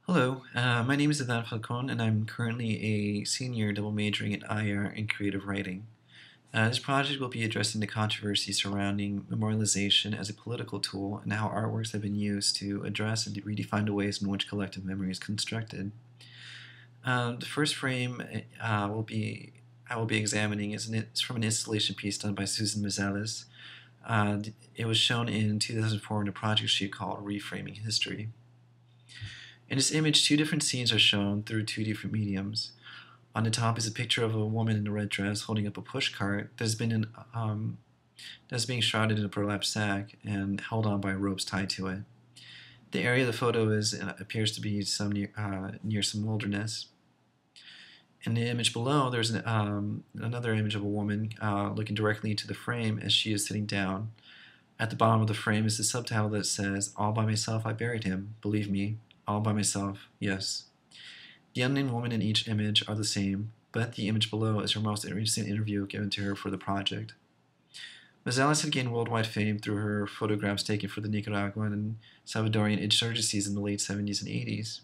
Hello, my name is Adan Falcon, and I'm currently a senior double majoring in IR and creative writing. This project will be addressing the controversy surrounding memorialization as a political tool and how artworks have been used to address and redefine the ways in which collective memory is constructed. The first frame I will be examining is from an installation piece done by Susan Meisela. It was shown in 2004 in a project she called Reframing History. In this image, two different scenes are shown through two different mediums. On the top is a picture of a woman in a red dress holding up a pushcart that's being shrouded in a burlap sack and held on by ropes tied to it. The area of the photo appears to be near some wilderness. In the image below, there's another image of a woman looking directly into the frame as she is sitting down. At the bottom of the frame is the subtitle that says, "All by myself I buried him. Believe me, all by myself, yes." The unnamed woman in each image are the same, but the image below is her most recent interview given to her for the project. Meisela had gained worldwide fame through her photographs taken for the Nicaraguan and Salvadorian insurgencies in the late 70s and 80s.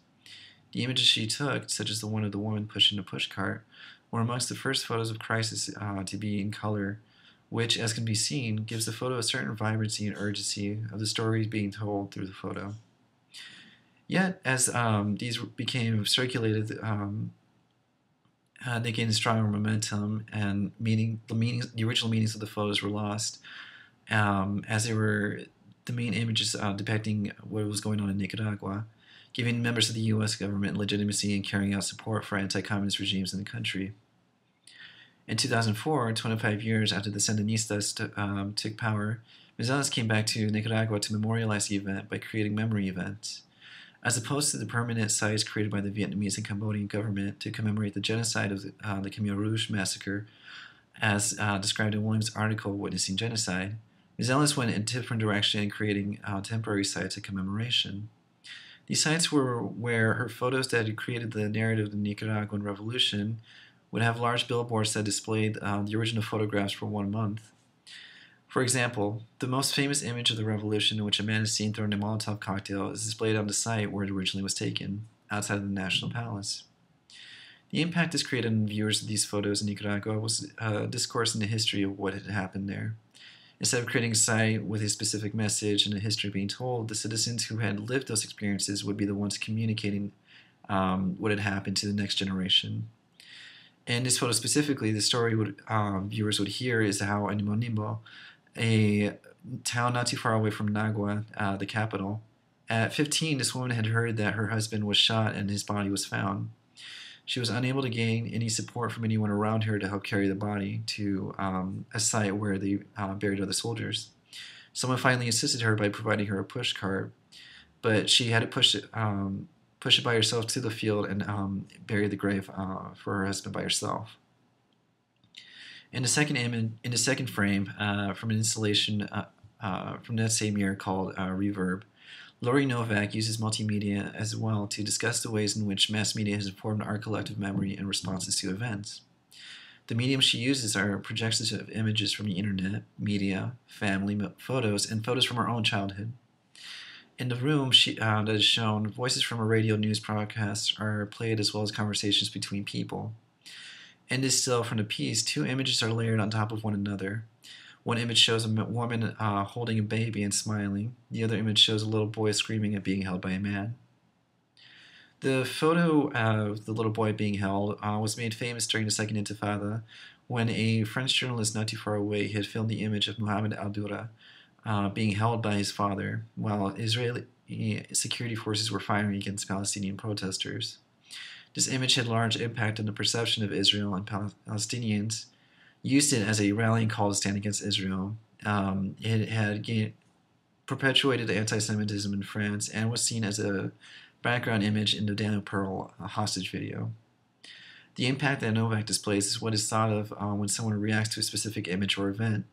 The images she took, such as the one of the woman pushing a pushcart, were amongst the first photos of crisis to be in color, which, as can be seen, gives the photo a certain vibrancy and urgency of the stories being told through the photo. Yet, as these became circulated, they gained stronger momentum, and the original meanings of the photos were lost, as they were the main images depicting what was going on in Nicaragua, giving members of the U.S. government legitimacy in carrying out support for anti-communist regimes in the country. In 2004, 25 years after the Sandinistas took power, Meisela came back to Nicaragua to memorialize the event by creating memory events. As opposed to the permanent sites created by the Vietnamese and Cambodian government to commemorate the genocide of the Khmer Rouge massacre, as described in Williams' article Witnessing Genocide, Meisela went in a different direction in creating temporary sites of commemoration. These sites were where her photos that had created the narrative of the Nicaraguan Revolution would have large billboards that displayed the original photographs for 1 month. For example, the most famous image of the revolution in which a man is seen throwing a Molotov cocktail is displayed on the site where it originally was taken, outside of the National Palace. The impact this created on viewers of these photos in Nicaragua was a discourse in the history of what had happened there. Instead of creating a site with a specific message and a history being told, the citizens who had lived those experiences would be the ones communicating what had happened to the next generation. In this photo specifically, the story viewers would hear is how in Monimbo, a town not too far away from Nagua, the capital, at 15, this woman had heard that her husband was shot and his body was found. She was unable to gain any support from anyone around her to help carry the body to a site where they buried other soldiers. Someone finally assisted her by providing her a push cart, but she had to push it by herself to the field and bury the grave for her husband by herself. In the second frame, from an installation from that same year called Reverb, Lorie Novak uses multimedia as well to discuss the ways in which mass media has informed our collective memory and responses to events. The mediums she uses are projections of images from the internet, media, family photos, and photos from her own childhood. In the room that is shown, voices from a radio news broadcast are played as well as conversations between people. In this still from the piece, two images are layered on top of one another. One image shows a woman holding a baby and smiling. The other image shows a little boy screaming and being held by a man. The photo of the little boy being held was made famous during the Second Intifada when a French journalist not too far away had filmed the image of Mohammed al-Dura being held by his father while Israeli security forces were firing against Palestinian protesters. This image had large impact on the perception of Israel, and Palestinians used it as a rallying call to stand against Israel. It had perpetuated anti-Semitism in France and was seen as a background image in the Daniel Pearl hostage video. The impact that Novak displays is what is thought of when someone reacts to a specific image or event.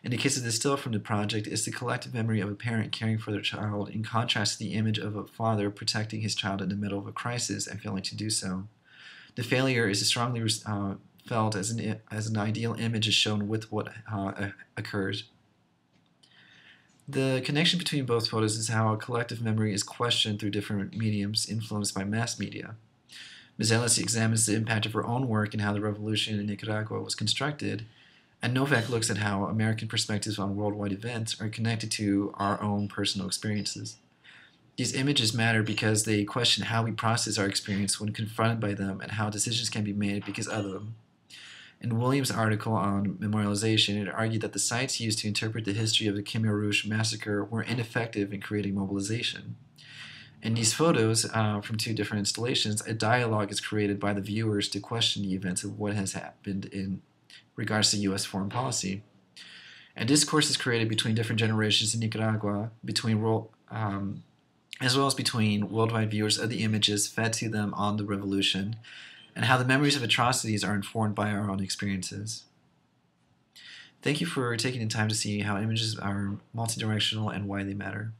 In the case of the still from the project, it's the collective memory of a parent caring for their child in contrast to the image of a father protecting his child in the middle of a crisis and failing to do so. The failure is strongly felt as an ideal image is shown with what occurs. The connection between both photos is how a collective memory is questioned through different mediums influenced by mass media. Meisela examines the impact of her own work and how the revolution in Nicaragua was constructed, and Novak looks at how American perspectives on worldwide events are connected to our own personal experiences. These images matter because they question how we process our experience when confronted by them and how decisions can be made because of them. In Williams' article on memorialization, it argued that the sites used to interpret the history of the Khmer Rouge massacre were ineffective in creating mobilization. In these photos from two different installations, a dialogue is created by the viewers to question the events of what has happened in regards to U.S. foreign policy. A discourse is created between different generations in Nicaragua, as well as between worldwide viewers of the images fed to them on the revolution, and how the memories of atrocities are informed by our own experiences. Thank you for taking the time to see how images are multidirectional and why they matter.